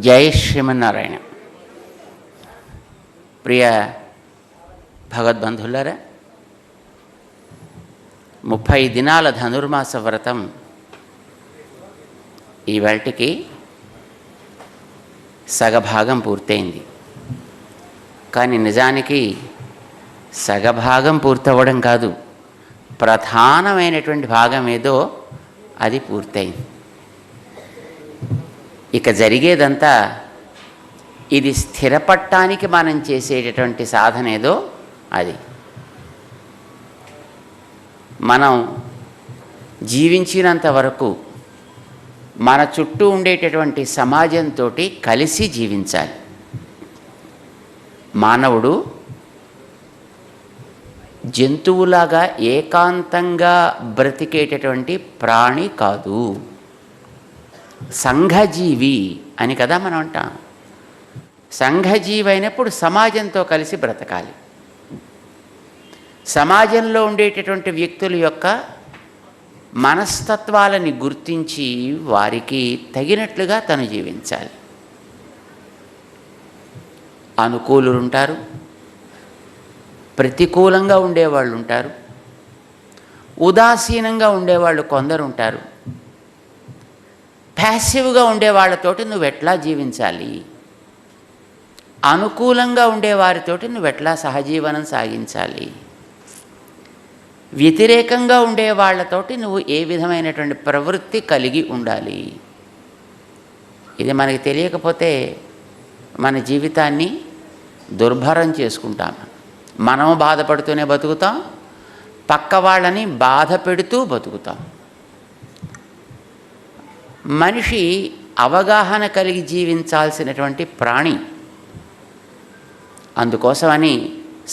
జై శ్రీమన్నారాయణ. ప్రియ భగవద్బంధులారా, 30 దినాల ధనుర్మాస వ్రతం ఈవేళకి సగభాగం పూర్తయింది. కానీ నిజానికి సగభాగం పూర్తవ్వడం కాదు, ప్రధానమైనటువంటి భాగం ఏదో అది పూర్తయింది. ఇక జరిగేదంతా ఇది స్థిరపడటానికి మనం చేసేటటువంటి సాధన ఏదో అది. మనం జీవించినంత వరకు మన చుట్టూ ఉండేటటువంటి సమాజంతో కలిసి జీవించాలి. మానవుడు జంతువులాగా ఏకాంతంగా బ్రతికేటటువంటి ప్రాణి కాదు, సంఘజీవి అని కదా మనం అంటాం. సంఘజీవి అయినప్పుడు సమాజంతో కలిసి బ్రతకాలి. సమాజంలో ఉండేటటువంటి వ్యక్తుల యొక్క మనస్తత్వాలని గుర్తించి వారికి తగినట్లుగా తను జీవించాలి. అనుకూలులు ఉంటారు, ప్రతికూలంగా ఉండేవాళ్ళు ఉంటారు, ఉదాసీనంగా ఉండేవాళ్ళు కొందరు ఉంటారు. ప్యాసివ్గా ఉండేవాళ్ళతోటి నువ్వు ఎట్లా జీవించాలి, అనుకూలంగా ఉండేవారితోటి నువ్వు ఎట్లా సహజీవనం సాగించాలి, వ్యతిరేకంగా ఉండే వాళ్ళతోటి నువ్వు ఏ విధమైనటువంటి ప్రవృత్తి కలిగి ఉండాలి. ఇది మనకి తెలియకపోతే మన జీవితాన్ని దుర్భరం చేసుకుంటాం. మనము బాధపడుతూనే బతుకుతాం, పక్క వాళ్ళని బాధ పెడుతూ బతుకుతాం. మనిషి అవగాహన కలిగి జీవించాల్సినటువంటి ప్రాణి. అందుకోసమని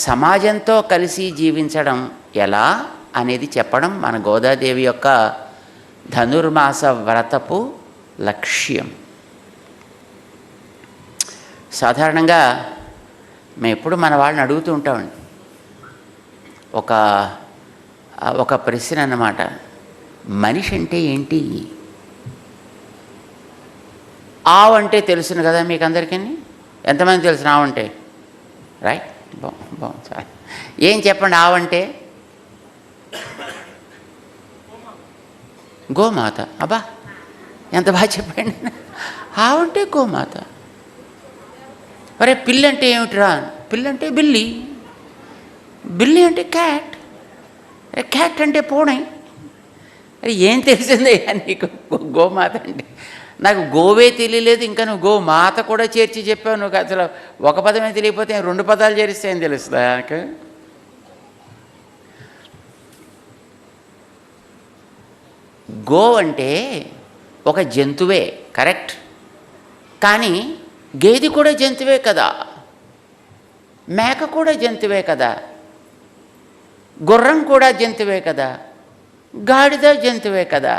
సమాజంతో కలిసి జీవించడం ఎలా అనేది చెప్పడం మన గోదాదేవి యొక్క ధనుర్మాస వ్రతపు లక్ష్యం. సాధారణంగా మేము ఎప్పుడు మన వాళ్ళని అడుగుతూ ఉంటామండి, ఒక ప్రశ్న అన్నమాట, మనిషి అంటే ఏంటి? ఆవు అంటే తెలుసును కదా మీకు అందరికీ. ఎంతమంది తెలుసు ఆవు అంటే? రైట్, బాగుంది, చాలా. ఏం చెప్పండి ఆవు అంటే? గోమాత. అబ్బా, ఎంత బాగా చెప్పండి. ఆవు అంటే గోమాత. అరే పిల్లి అంటే ఏమిటిరా? పిల్లి అంటే బిల్లి. బిల్లి అంటే క్యాట్. క్యాట్ అంటే పూனை. అరే ఏం తెలిసిందే నీకు గోమాత అంటే? నాకు గోవే తెలియలేదు, ఇంకా నువ్వు గోమాత కూడా చేర్చి చెప్పావు. నువ్వు అసలు ఒక పదమే తెలియకపోతే 2 పదాలు చేరిస్తే ఏం తెలుస్తుందా నాకు? గో అంటే ఒక జంతువే, కరెక్ట్. కానీ గేదె కూడా జంతువే కదా, మేక కూడా జంతువే కదా, గుర్రం కూడా జంతువే కదా, గాడిద జంతువే కదా.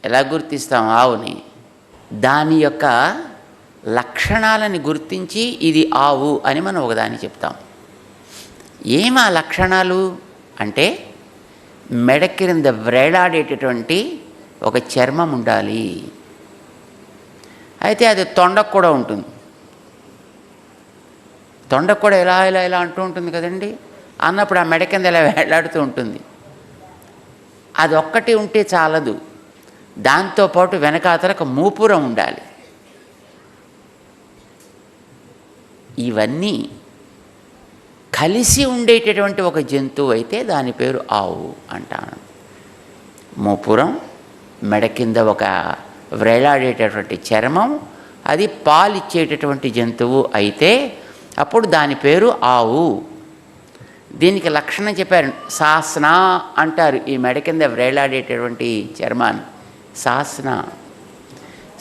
ఎలా గుర్తిస్తాం ఆవుని? దాని యొక్క లక్షణాలని గుర్తించి ఇది ఆవు అని మనం ఒకదాన్ని చెప్తాం. ఏమా లక్షణాలు అంటే, మెడ క్రింద వ్రేలాడేటటువంటి ఒక చర్మం ఉండాలి. అయితే అది తొండకు కూడా ఉంటుంది. తొండకు కూడా ఇలా ఇలా ఇలా అంటూ ఉంటుంది కదండి. అన్నప్పుడు ఆ మెడ కింద ఇలా వేలాడుతూ ఉంటుంది. అది ఒక్కటి ఉంటే చాలదు, దాంతోపాటు వెనకాతలకు మూపురం ఉండాలి. ఇవన్నీ కలిసి ఉండేటటువంటి ఒక జంతువు అయితే దాని పేరు ఆవు అంటాను. మూపురం, మెడ కింద ఒక వ్రేలాడేటటువంటి చర్మం, అది పాలిచ్చేటటువంటి జంతువు అయితే అప్పుడు దాని పేరు ఆవు. దీనికి లక్షణం చెప్పారు, సాస్న అంటారు. ఈ మెడ కింద వ్రేలాడేటటువంటి చర్మాన్ని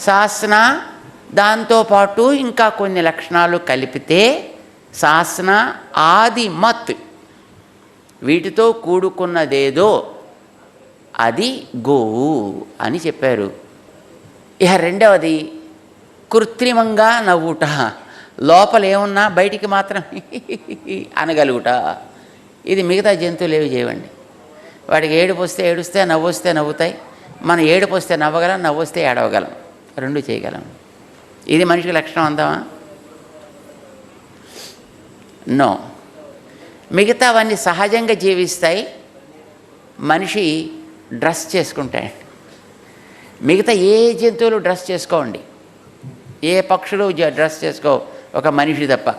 సాస్న. దాంతోపాటు ఇంకా కొన్ని లక్షణాలు కలిపితే సాస్న ఆది మత్, వీటితో కూడుకున్నదేదో అది గోవు అని చెప్పారు. ఇక రెండవది కృత్రిమంగా నవ్వుట, లోపల ఏమున్నా బయటికి మాత్రం అనగలుగుట. ఇది మిగతా జంతువులు ఏవి చేయవండి. వాడికి ఏడుపు వస్తే ఏడుస్తాయి, నవ్వు వస్తే నవ్వుతాయి, మనం ఏడుపు వస్తే నవ్వగలం, నవ్వు వస్తే ఏడవగలం, రెండు చేయగలం. ఇది మనిషికి లక్షణం అందామా? నో. మిగతావన్నీ సహజంగా జీవిస్తాయి. మనిషి డ్రెస్ చేసుకుంటాడు. మిగతా ఏ జంతువులు డ్రెస్ చేసుకోండి, ఏ పక్షులు డ్రెస్ చేసుకో, ఒక మనిషి తప్ప.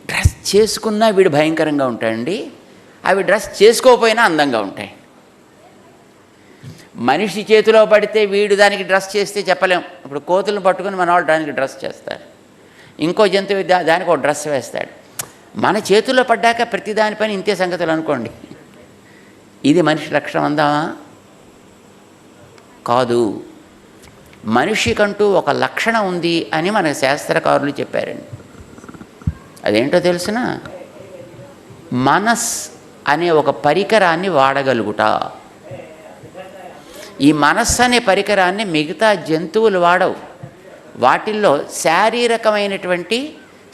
డ్రెస్ చేసుకున్నా వీడు భయంకరంగా ఉంటాడండి, అవి డ్రెస్ చేసుకోకపోయినా అందంగా ఉంటాయి. మనిషి చేతిలో పడితే వీడు దానికి డ్రెస్ చేస్తే చెప్పలేం. ఇప్పుడు కోతులను పట్టుకుని మన వాళ్ళు దానికి డ్రెస్ చేస్తారు, ఇంకో జంతువు దానికి ఒక డ్రెస్ వేస్తాడు. మన చేతుల్లో పడ్డాక ప్రతి దానిపైన ఇంతే సంగతులు అనుకోండి. ఇది మనిషి లక్షణం అందామా? కాదు. మనిషికంటూ ఒక లక్షణం ఉంది అని మన శాస్త్రకారులు చెప్పారండి. అదేంటో తెలుసిన? మనస్ అనే ఒక పరికరాన్ని వాడగలుగుట. ఈ మనస్సు అనే పరికరాన్ని మిగతా జంతువులు వాడవు. వాటిల్లో శారీరకమైనటువంటి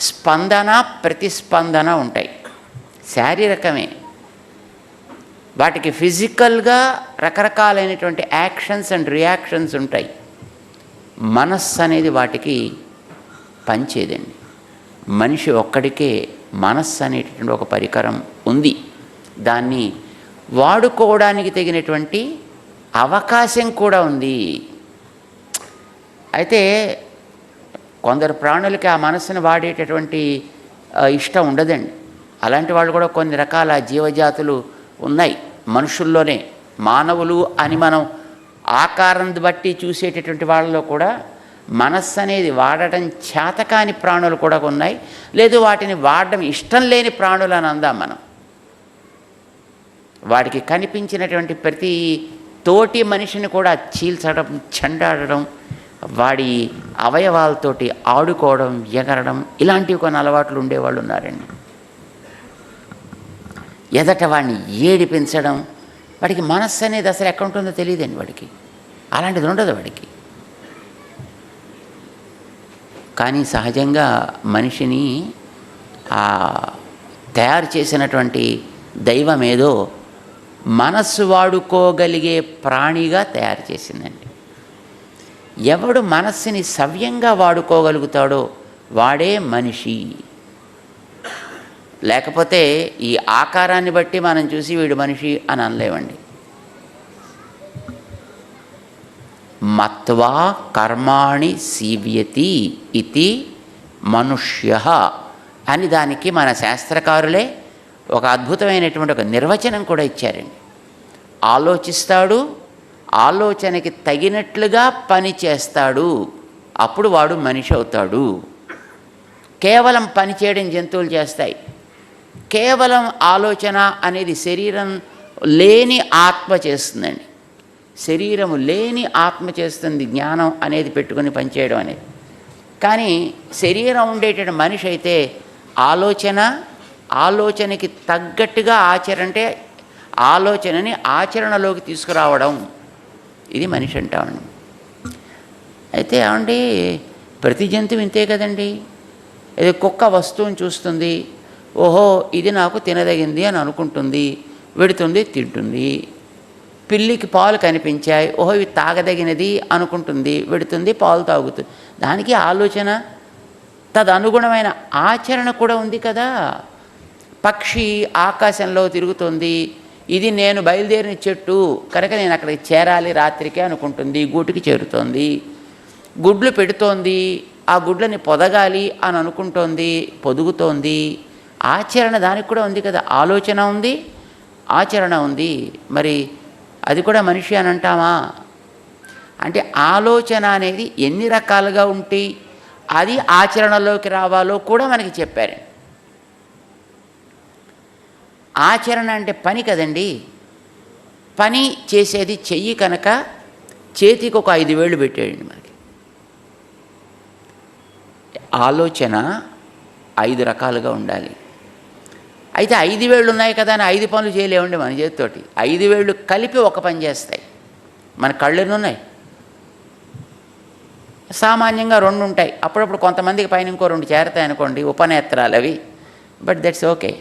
స్పందన, ప్రతిస్పందన ఉంటాయి. శారీరకమే. వాటికి ఫిజికల్గా రకరకాలైనటువంటి యాక్షన్స్ అండ్ రియాక్షన్స్ ఉంటాయి. మనస్సు అనేది వాటికి పనిచేయదండి. మనిషి ఒక్కడికే మనస్సు అనేటటువంటి ఒక పరికరం ఉంది. దాన్ని వాడుకోవడానికి తగినటువంటి అవకాశం కూడా ఉంది. అయితే కొందరు ప్రాణులకి ఆ మనస్సును వాడేటటువంటి ఇష్టం ఉండదండి. అలాంటి వాళ్ళు కూడా కొన్ని రకాల జీవజాతులు ఉన్నాయి మనుషుల్లోనే. మానవులు అని మనం ఆకారం బట్టి చూసేటటువంటి వాళ్ళలో కూడా మనస్సు అనేది వాడటం చేతకాని ప్రాణులు కూడా ఉన్నాయి. లేదు వాటిని వాడడం ఇష్టం లేని ప్రాణులు అని అందాం మనం. వాడికి కనిపించినటువంటి ప్రతి తోటి మనిషిని కూడా చీల్చడం, చెండాడడం, వాడి అవయవాలతోటి ఆడుకోవడం, ఎగరడం, ఇలాంటివి కొన్ని అలవాట్లు ఉండేవాళ్ళు ఉన్నారండి. ఎదట వాడిని ఏడిపించడం. వాడికి మనస్సు అనేది అసలు ఎక్కడ ఉంటుందో తెలియదండి వాడికి. అలాంటిది ఉండదు వాడికి. కానీ సహజంగా మనిషిని తయారు చేసినటువంటి దైవం ఏదో మనస్సు వాడుకోగలిగే ప్రాణిగా తయారు చేసిందండి. ఎవడు మనస్సుని సవ్యంగా వాడుకోగలుగుతాడో వాడే మనిషి. లేకపోతే ఈ ఆకారాన్ని బట్టి మనం చూసి వీడు మనిషి అని అనలేమండి. మత్వా కర్మాణి సీవ్యతి ఇతి మనుష్య అని దానికి మన శాస్త్రకారులే ఒక అద్భుతమైనటువంటి ఒక నిర్వచనం కూడా ఇచ్చారండి. ఆలోచిస్తాడు, ఆలోచనకి తగినట్లుగా పని చేస్తాడు, అప్పుడు వాడు మనిషి అవుతాడు. కేవలం పని చేయడం జంతువులు చేస్తాయి. కేవలం ఆలోచన అనేది శరీరం లేని ఆత్మ చేస్తుందండి. శరీరము లేని ఆత్మ చేస్తుంది జ్ఞానం అనేది పెట్టుకుని పనిచేయడం అనేది. కానీ శరీరం ఉండేటటువంటి మనిషి అయితే ఆలోచనకి తగ్గట్టుగా అంటే ఆలోచనని ఆచరణలోకి తీసుకురావడం, ఇది మనిషి అంటామండి. అయితే ఏమండి ప్రతి జంతువు ఇంతే కదండి. ఇది కుక్క వస్తువుని చూస్తుంది, ఓహో ఇది నాకు తినదగింది అని అనుకుంటుంది, వెడుతుంది, తింటుంది. పిల్లికి పాలు కనిపించాయి, ఓహో ఇవి తాగదగినది అనుకుంటుంది, వెడుతుంది, పాలు తాగుతుంది. దానికి ఆలోచన, తదనుగుణమైన ఆచరణ కూడా ఉంది కదా. పక్షి ఆకాశంలో తిరుగుతుంది, ఇది నేను బయలుదేరిన చెట్టు కనుక నేను అక్కడికి చేరాలి రాత్రికి అనుకుంటుంది, గూటికి చేరుతోంది. గుడ్లు పెడుతోంది, ఆ గుడ్లని పొదగాలి అని అనుకుంటోంది, పొదుగుతోంది. ఆచరణ దానికి కూడా ఉంది కదా. ఆలోచన ఉంది, ఆచరణ ఉంది. మరి అది కూడా మనిషి అని అంటామా? అంటే ఆలోచన అనేది ఎన్ని రకాలుగా ఉంటే అది ఆచరణలోకి రావాలో కూడా మనకి చెప్పారు. ఆచరణ అంటే పని కదండి. పని చేసేది చెయ్యి కనుక చేతికి ఒక 5 వేళ్ళు పెట్టాడండి మనకి. ఆలోచన 5 రకాలుగా ఉండాలి. అయితే 5 వేళ్ళు ఉన్నాయి కదా అని 5 పనులు చేయలేమండి మన చేతితోటి. 5 వేళ్ళు కలిపి ఒక పని చేస్తాయి. మన కళ్ళెన్ని ఉన్నాయి? సామాన్యంగా 2 ఉంటాయి. అప్పుడప్పుడు కొంతమందికి పైన ఇంకో 2 చేరతాయి అనుకోండి, ఉపనేత్రాలు అవి. But that's okay.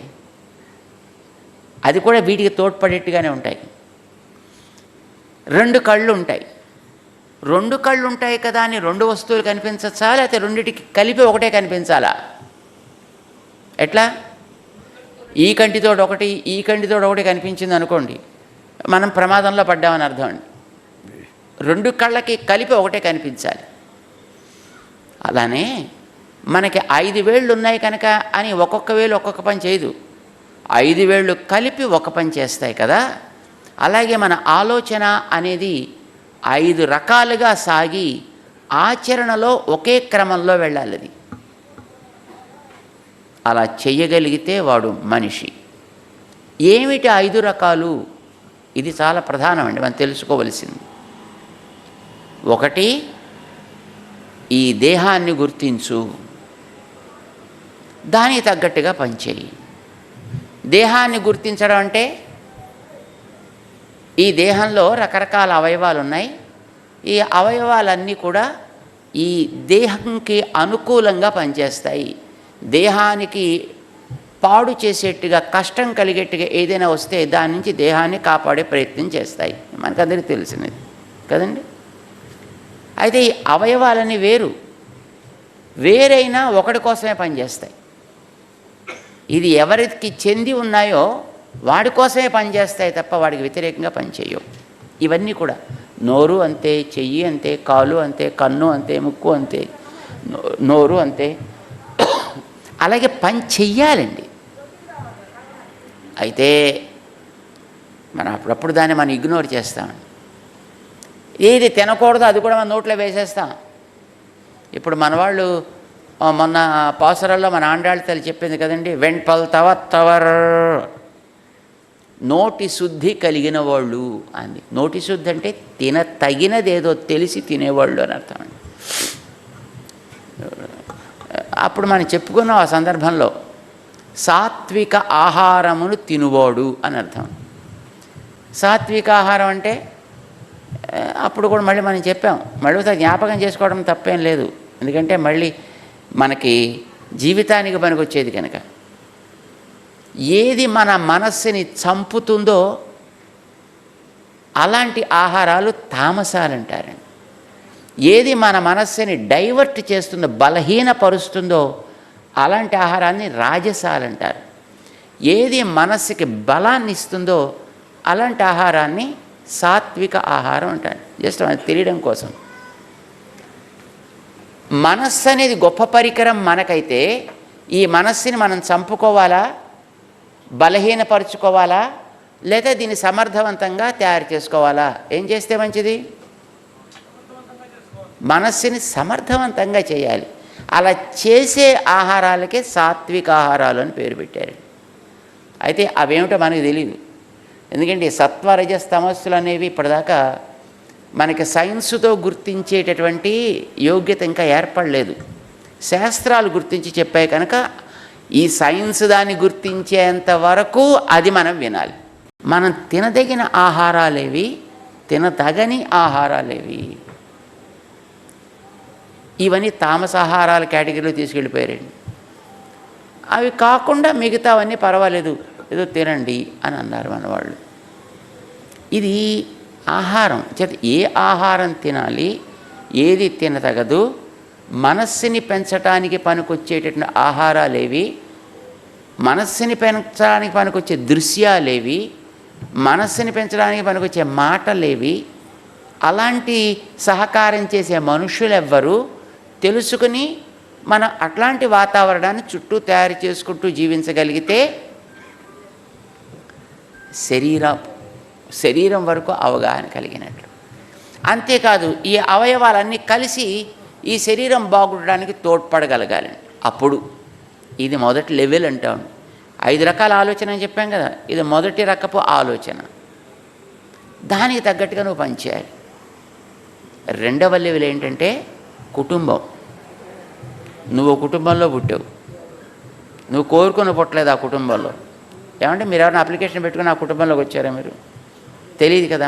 అది కూడా వీటికి తోడ్పడేట్టుగానే ఉంటాయి. 2 కళ్ళు ఉంటాయి. 2 కళ్ళు ఉంటాయి కదా అని 2 వస్తువులు కనిపించచ్చా, లేకపోతే రెండిటికి కలిపి ఒకటే కనిపించాలా? ఎట్లా? ఈ కంటితోటి ఒకటి, ఈ కంటితోటి ఒకటి కనిపించింది అనుకోండి, మనం ప్రమాదంలో పడ్డామని అర్థం అండి. 2 కళ్ళకి కలిపి ఒకటే కనిపించాలి. అలానే మనకి 5 వేళ్ళు ఉన్నాయి కనుక అని ఒక్కొక్క వేలు ఒక్కొక్క పని చేయదు. 5 వేళ్ళు కలిపి ఒక పని చేస్తాయి కదా. అలాగే మన ఆలోచన అనేది 5 రకాలుగా సాగి ఆచరణలో ఒకే క్రమంలో వెళ్ళాలి. అది అలా చెయ్యగలిగితే వాడు మనిషి. ఏమిటి 5 రకాలు? ఇది చాలా ప్రధానమండి, మనం తెలుసుకోవలసింది. 1, ఈ దేహాన్ని గుర్తించు, దానికి తగ్గట్టుగా పనిచేయి. దేహాన్ని గుర్తించడం అంటే ఈ దేహంలో రకరకాల అవయవాలు ఉన్నాయి. ఈ అవయవాలన్నీ కూడా ఈ దేహంకి అనుకూలంగా పనిచేస్తాయి. దేహానికి పాడు చేసేట్టుగా, కష్టం కలిగేట్టుగా ఏదైనా వస్తే దాని నుంచి దేహాన్ని కాపాడే ప్రయత్నం చేస్తాయి. మనకందరికీ తెలిసినది కదండి. అయితే ఈ అవయవాలన్నీ వేరైనా ఒకటి కోసమే పనిచేస్తాయి. ఇది ఎవరికి చెంది ఉన్నాయో వాడి కోసమే పనిచేస్తాయి తప్ప వాడికి వ్యతిరేకంగా పనిచేయవు. ఇవన్నీ కూడా నోరు అంతే, చెయ్యి అంతే, కాలు అంతే, కన్ను అంతే, ముక్కు అంతే, నోరు అంతే. అలాగే పని చెయ్యాలండి. అయితే మనం అప్పుడప్పుడు దాన్ని మనం ఇగ్నోర్ చేస్తామండి. ఏది తినకూడదో అది కూడా మన నోట్లో వేసేస్తాం. ఇప్పుడు మన వాళ్ళు మొన్న పాసరాల్లో మన ఆండాళ్ళ తల్లి చెప్పింది కదండి, వెంపల్ తవర్ నోటి శుద్ధి కలిగిన వాళ్ళు అంది. నోటి శుద్ధి అంటే తగినదేదో తెలిసి తినేవాళ్ళు అని అర్థం అండి. అప్పుడు మనం చెప్పుకున్నాం ఆ సందర్భంలో, సాత్విక ఆహారమును తినువాడు అని అర్థం. సాత్విక ఆహారం అంటే అప్పుడు కూడా మళ్ళీ మనం చెప్పాం, మళ్ళీ జ్ఞాపకం చేసుకోవడం తప్పేం లేదు. ఎందుకంటే మళ్ళీ మనకి జీవితానికి పనికొచ్చేది కనుక. ఏది మన మనస్సుని చంపుతుందో అలాంటి ఆహారాలు తామసాలంటారండి. ఏది మన మనస్సుని డైవర్ట్ చేస్తుందో, బలహీనపరుస్తుందో అలాంటి ఆహారాన్ని రాజసాలంటారు. ఏది మనస్సుకి బలాన్ని ఇస్తుందో అలాంటి ఆహారాన్ని సాత్విక ఆహారం అంటారు. జస్ట్ మనకు తెలియడం కోసం. మనస్సు అనేది గొప్ప పరికరం మనకైతే, ఈ మనస్సుని మనం చంపుకోవాలా, బలహీనపరుచుకోవాలా, లేదా దీన్ని సమర్థవంతంగా తయారు చేసుకోవాలా? ఏం చేస్తే మంచిది? మనస్సుని సమర్థవంతంగా చేయాలి. అలా చేసే ఆహారాలకే సాత్విక ఆహారాలు అని పేరు పెట్టారు. అయితే అవేమిటో మనకు తెలియదు. ఎందుకంటే సత్వరజస్ తమస్సులు అనేవి ఇప్పటిదాకా మనకి సైన్సుతో గుర్తించేటటువంటి యోగ్యత ఇంకా ఏర్పడలేదు. శాస్త్రాలు గుర్తించి చెప్పాయి కనుక ఈ సైన్స్ దాన్ని గుర్తించేంత వరకు అది మనం వినాలి. మనం తినదగిన ఆహారాలేవి, తినదగని ఆహారాలేవి, ఇవన్నీ తామసాహారాల కేటగిరీలో తీసుకెళ్ళిపోయారండి. అవి కాకుండా మిగతావన్నీ పర్వాలేదు, ఏదో తినండి అని అన్నారు మన వాళ్ళు. ఇది ఆహారం చేత ఏ ఆహారం తినాలి, ఏది తినతగదు, మనస్సుని పెంచడానికి పనికొచ్చేటటువంటి ఆహారాలేవి, మనస్సుని పెంచడానికి పనికొచ్చే దృశ్యాలేవి, మనస్సుని పెంచడానికి పనికొచ్చే మాటలేవి, అలాంటి సహకారం చేసే మనుషులెవ్వరూ తెలుసుకుని మనం అట్లాంటి వాతావరణాన్ని చుట్టూ తయారు చేసుకుంటూ జీవించగలిగితే శరీరం వరకు అవగాహన కలిగినట్లు. అంతేకాదు ఈ అవయవాలన్నీ కలిసి ఈ శరీరం బాగుండడానికి తోడ్పడగలగాలండి. అప్పుడు ఇది మొదటి లెవెల్ అంటాం. 5 రకాల ఆలోచన అని చెప్పాం కదా, ఇది మొదటి రకపు ఆలోచన. దానికి తగ్గట్టుగా నువ్వు పనిచేయాలి. 2వ లెవెల్ ఏంటంటే కుటుంబం. నువ్వు కుటుంబంలో పుట్టావు, నువ్వు కోరుకుని పుట్టలేదు ఆ కుటుంబంలో. ఏమంటే మీరు ఎవరైనా అప్లికేషన్ పెట్టుకుని ఆ కుటుంబంలోకి వచ్చారా? మీరు తెలియదు కదా.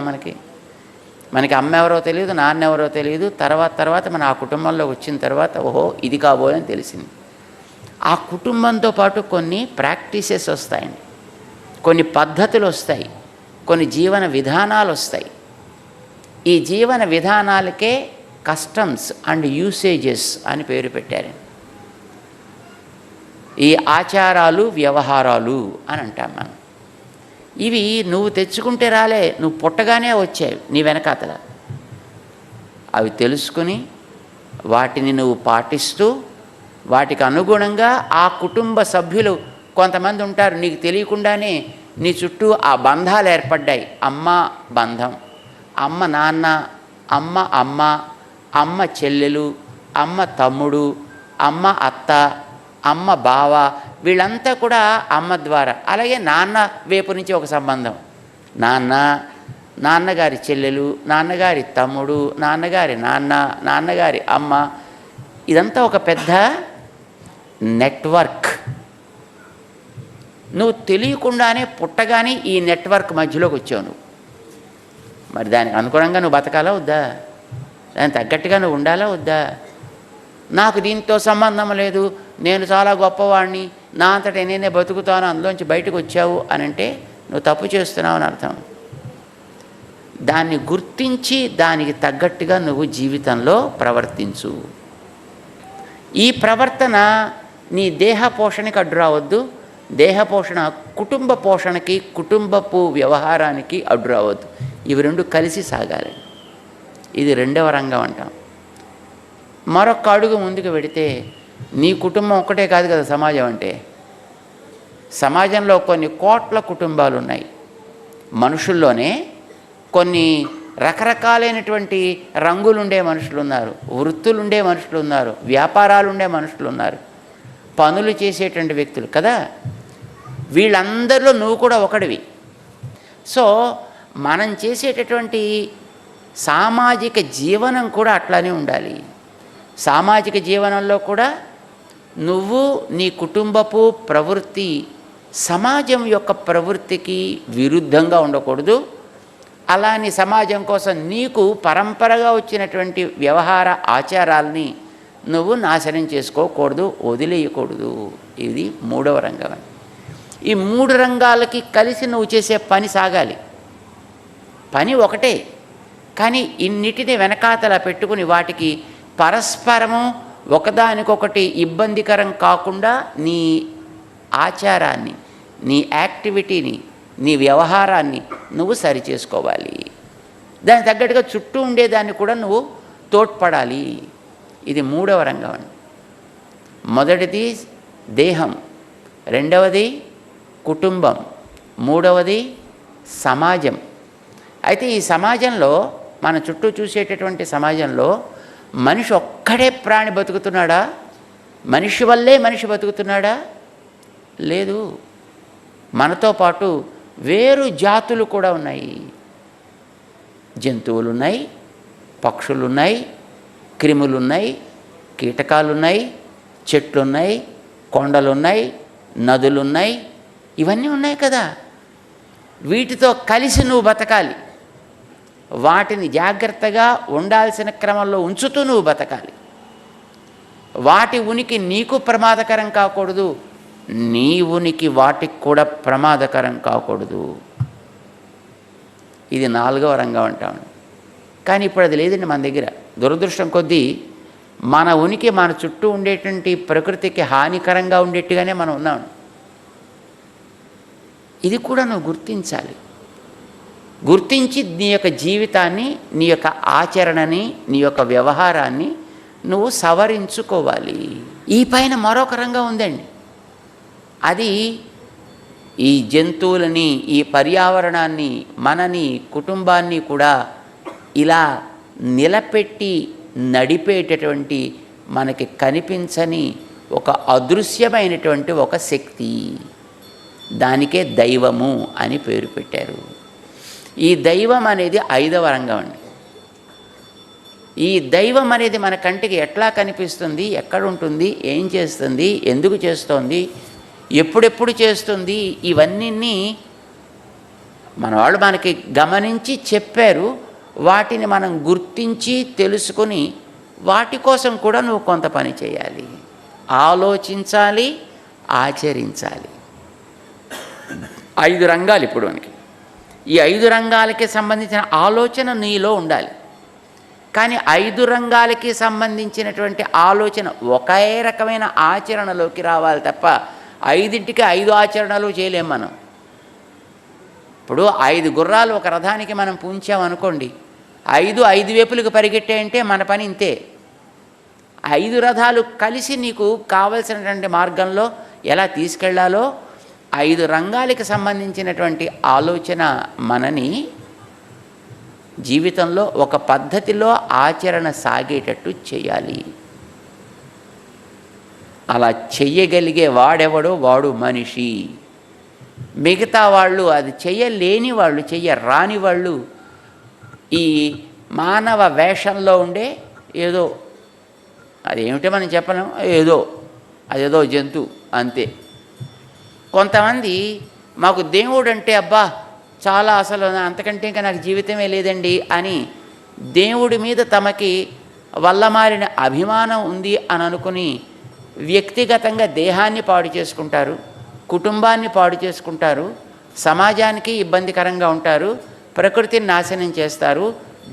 మనకి అమ్మ ఎవరో తెలియదు, నాన్న ఎవరో తెలియదు. తర్వాత మనం ఆ కుటుంబంలోకి వచ్చిన తర్వాత ఓహో ఇది కాబోయని తెలిసింది. ఆ కుటుంబంతో పాటు కొన్ని ప్రాక్టీసెస్ వస్తాయండి, కొన్ని పద్ధతులు వస్తాయి, కొన్ని జీవన విధానాలు వస్తాయి. ఈ జీవన విధానాలకే కస్టమ్స్ అండ్ యూసేజెస్ అని పేరు పెట్టారు. ఈ ఆచారాలు వ్యవహారాలు అని అంటాం మనం. ఇవి నువ్వు తెచ్చుకుంటే రాలే, నువ్వు పుట్టగానే వచ్చాయి నీ వెనకాతల. అవి తెలుసుకుని వాటిని నువ్వు పాటిస్తూ వాటికి అనుగుణంగా ఆ కుటుంబ సభ్యులు కొంతమంది ఉంటారు, నీకు తెలియకుండానే నీ చుట్టూ ఆ బంధాలు ఏర్పడ్డాయి. అమ్మ బంధం, అమ్మ నాన్న, అమ్మ అమ్మ, అమ్మ చెల్లెలు, అమ్మ తమ్ముడు, అమ్మ అత్త, అమ్మ బావ, వీళ్ళంతా కూడా అమ్మ ద్వారా. అలాగే నాన్న వైపు నుంచి ఒక సంబంధం, నాన్నగారి చెల్లెలు, నాన్నగారి తమ్ముడు, నాన్నగారి నాన్న, నాన్నగారి అమ్మ. ఇదంతా ఒక పెద్ద నెట్వర్క్. నువ్వు తెలియకుండానే పుట్టగానే ఈ నెట్వర్క్ మధ్యలోకి వచ్చావు నువ్వు. మరి దానికి అనుగుణంగా నువ్వు బతకాలా వద్దా? దానికి తగ్గట్టుగా నువ్వు ఉండాలా వద్దా? నాకు దీంతో సంబంధం లేదు, నేను చాలా గొప్పవాడిని, నా అంతటా నేనే బతుకుతాను, అందులోంచి బయటకు వచ్చావు అని అంటే నువ్వు తప్పు చేస్తున్నావు అని అర్థం. దాన్ని గుర్తించి దానికి తగ్గట్టుగా నువ్వు జీవితంలో ప్రవర్తించు. ఈ ప్రవర్తన నీ దేహ పోషణకి అడ్డు రావద్దు, దేహ పోషణ కుటుంబ పోషణకి, కుటుంబపు వ్యవహారానికి అడ్డు రావద్దు. ఇవి రెండు కలిసి సాగాలి. ఇది రెండవ రంగం అంటాం. మరొక అడుగు ముందుకు పెడితే నీ కుటుంబం ఒక్కటే కాదు కదా సమాజం అంటే. సమాజంలో కొన్ని కోట్ల కుటుంబాలు ఉన్నాయి. మనుషుల్లోనే కొన్ని రకరకాలైనటువంటి రంగులుండే మనుషులు ఉన్నారు, వృత్తులుండే మనుషులు ఉన్నారు, వ్యాపారాలు ఉండే మనుషులు ఉన్నారు, పనులు చేసేటువంటి వ్యక్తులు కదా. వీళ్ళందరిలో నువ్వు కూడా ఒకడివి. సో మనం చేసేటటువంటి సామాజిక జీవనం కూడా అట్లానే ఉండాలి. సామాజిక జీవనంలో కూడా నువ్వు నీ కుటుంబపు ప్రవృత్తి సమాజం యొక్క ప్రవృత్తికి విరుద్ధంగా ఉండకూడదు. అలాని సమాజం కోసం నీకు పరంపరగా వచ్చినటువంటి వ్యవహార ఆచారాల్ని నువ్వు నాశనం చేసుకోకూడదు, వదిలేయకూడదు. ఇది మూడవ రంగం. ఈ మూడు రంగాలకి కలిసి నువ్వు చేసే పని సాగాలి. పని ఒకటే, కానీ ఇన్నిటిని వెనకాతల పెట్టుకుని వాటికి పరస్పరము ఒకదానికొకటి ఇబ్బందికరం కాకుండా నీ ఆచారాన్ని, నీ యాక్టివిటీని, నీ వ్యవహారాన్ని నువ్వు సరి చేసుకోవాలి. దానికి తగ్గట్టుగా చుట్టూ ఉండేదాన్ని కూడా నువ్వు తోడ్పడాలి. ఇది మూడవ రంగం అండి. మొదటిది దేహం, రెండవది కుటుంబం, మూడవది సమాజం. అయితే ఈ సమాజంలో మన చుట్టూ చూసేటటువంటి సమాజంలో మనిషి ఒక్కడే ప్రాణి బతుకుతున్నాడా? మనిషి వల్లే మనిషి బతుకుతున్నాడా? లేదు. మనతో పాటు వేరు జాతులు కూడా ఉన్నాయి. జంతువులున్నాయి, పక్షులున్నాయి, క్రిములున్నాయి, కీటకాలున్నాయి, చెట్లున్నాయి, కొండలున్నాయి, నదులున్నాయి, ఇవన్నీ ఉన్నాయి కదా. వీటితో కలిసి నువ్వు బతకాలి. వాటిని జాగ్రత్తగా ఉండాల్సిన క్రమంలో ఉంచుతూ నువ్వు బతకాలి. వాటి ఉనికి నీకు ప్రమాదకరం కాకూడదు, నీ ఉనికి వాటికి కూడా ప్రమాదకరం కాకూడదు. ఇది నాలుగవ రంగం అంటాను. కానీ ఇప్పుడు అది లేదండి మన దగ్గర. దురదృష్టం కొద్దీ మన ఉనికి మన చుట్టూ ఉండేటువంటి ప్రకృతికి హానికరంగా ఉండేట్టుగానే మనం ఉన్నాం. ఇది కూడా నువ్వు గుర్తించాలి. గుర్తించి నీ యొక్క జీవితాన్ని, నీ యొక్క ఆచరణని, నీ యొక్క వ్యవహారాన్ని నువ్వు సవరించుకోవాలి. ఈ పైన మరొక రంగం ఉందండి. అది ఈ జంతువులని, ఈ పర్యావరణాన్ని, మనని, కుటుంబాన్ని కూడా ఇలా నిలబెట్టి నడిపేటటువంటి మనకి కనిపించని ఒక అదృశ్యమైనటువంటి ఒక శక్తి, దానికే దైవము అని పేరు పెట్టారు. ఈ దైవం అనేది ఐదవ రంగం అండి. ఈ దైవం అనేది మన కంటికి ఎట్లా కనిపిస్తుంది, ఎక్కడుంటుంది, ఏం చేస్తుంది, ఎందుకు చేస్తోంది, ఎప్పుడెప్పుడు చేస్తుంది, ఇవన్నీ మన వాళ్ళు మనకి గమనించి చెప్పారు. వాటిని మనం గుర్తించి తెలుసుకొని వాటి కోసం కూడా నువ్వు కొంత పని చేయాలి, ఆలోచించాలి, ఆచరించాలి. 5 రంగాలు ఇప్పుడు మనకి. ఈ 5 రంగాలకి సంబంధించిన ఆలోచన నీలో ఉండాలి. కానీ 5 రంగాలకి సంబంధించినటువంటి ఆలోచన ఒకే రకమైన ఆచరణలోకి రావాలి తప్ప 5ంటికి 5 ఆచరణలు చేయలేం మనం. ఇప్పుడు 5 గుర్రాలు ఒక రథానికి మనం పూంచామనుకోండి, 5 వైపులకు పరిగెట్టాయంటే మన పని ఇంతే. 5 రథాలు కలిసి నీకు కావలసినటువంటి మార్గంలో ఎలా తీసుకెళ్లాలో 5 రంగాలకి సంబంధించినటువంటి ఆలోచన మనని జీవితంలో ఒక పద్ధతిలో ఆచరణ సాగేటట్టు చేయాలి. అలా చెయ్యగలిగే వాడెవడో వాడు మనిషి. మిగతా వాళ్ళు అది చెయ్యలేని వాళ్ళు, చెయ్యరాని వాళ్ళు ఈ మానవ వేషంలో ఉండే ఏదో, అదేమిటో మనం చెప్పలేము, అదేదో జంతువు అంతే. కొంతమంది మాకు దేవుడు అంటే అబ్బా చాలా, అసలు అంతకంటే ఇంకా నాకు జీవితమే లేదండి అని దేవుడి మీద తమకి వల్లమారిన అభిమానం ఉంది అని అనుకుని వ్యక్తిగతంగా దేహాన్ని పాడు చేసుకుంటారు, కుటుంబాన్ని పాడు చేసుకుంటారు, సమాజానికి ఇబ్బందికరంగా ఉంటారు, ప్రకృతిని నాశనం చేస్తారు.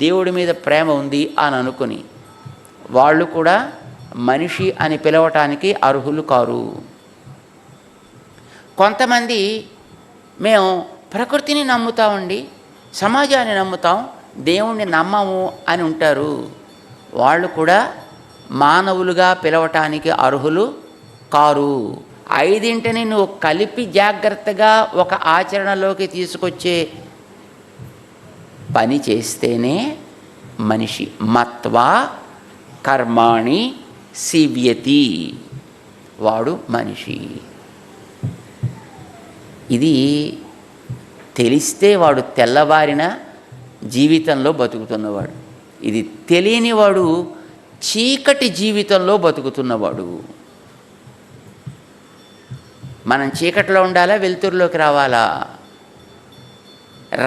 దేవుడి మీద ప్రేమ ఉంది అని అనుకుని వాళ్ళు కూడా మనిషి అని పిలవటానికి అర్హులు కారు. కొంతమంది మేము ప్రకృతిని నమ్ముతామండి, సమాజాన్ని నమ్ముతాం, దేవుణ్ణి నమ్మము అని ఉంటారు. వాళ్ళు కూడా మానవులుగా పిలవటానికి అర్హులు కారు. 5ంటిని నువ్వు కలిపి జాగ్రత్తగా ఒక ఆచరణలోకి తీసుకొచ్చే పని చేస్తేనే మనిషి. మత్వా కర్మాణి సివ్యతి, వాడు మనిషి. ఇది తెలిస్తే వాడు తెల్లవారిన జీవితంలో బతుకుతున్నవాడు. ఇది తెలియనివాడు చీకటి జీవితంలో బతుకుతున్నవాడు. మనం చీకటిలో ఉండాలా, వెలుతురులోకి రావాలా?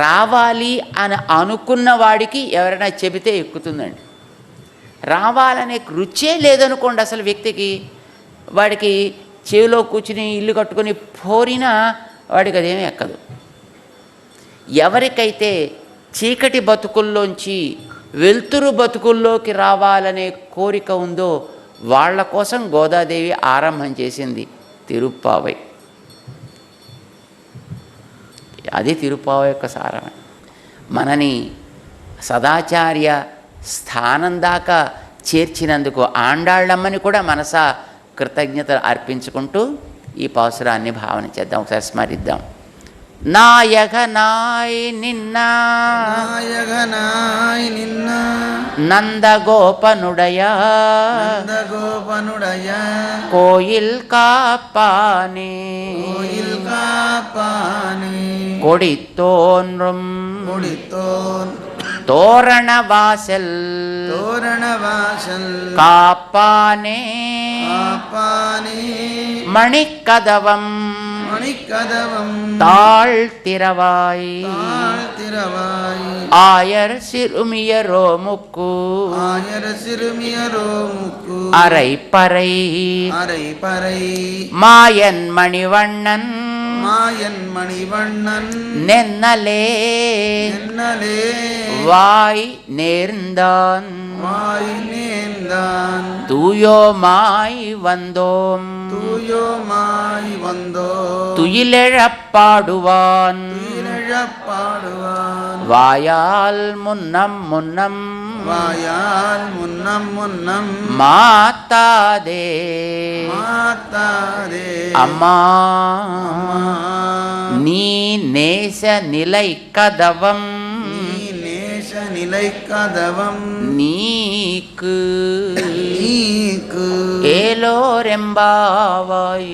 రావాలి అని అనుకున్న వాడికి ఎవరైనా చెబితే ఎక్కుతుందండి. రావాలనే రుచే లేదనుకోండి అసలు వ్యక్తికి, వాడికి చెవిలో కూర్చుని ఇల్లు కట్టుకొని పోరినా వాడికి అదేమీ ఎక్కదు. ఎవరికైతే చీకటి బతుకుల్లోంచి వెలుతురు బతుకుల్లోకి రావాలనే కోరిక ఉందో వాళ్ళ కోసం గోదాదేవి ఆరంభం చేసింది తిరుప్పావై. అది తిరుప్పావై యొక్క సారం. మనని సదాచార్య స్థానం దాకా చేర్చినందుకు ఆండాళ్ళమ్మని కూడా మనసా కృతజ్ఞతలు అర్పించుకుంటూ ఈ పాసురాన్ని భావన చేద్దాం, ఒకసారి స్మరిద్దాం. నాయగనాయ్ నిన్న నందగోపనుడయా కోయిల్ కాపానే కొడితోన్றும் தோரணவாசல் காப்பானே மணிக்கதவம் தாழ்த்திரவாய் ஆயர் சிறுமியரோ முக்கு அரைப்பறை மாயன் மணிவண்ணன் நென்னலே வாய் நேர்ந்தான் தூயோமாய் வந்தோம் துயிலெழப்பாடுவான் வாயால் முன்னம் மாத்தாதே அம்மா நீ நேச நிலை கதவம் நீக்கு ஏலோரெம்பாவாய்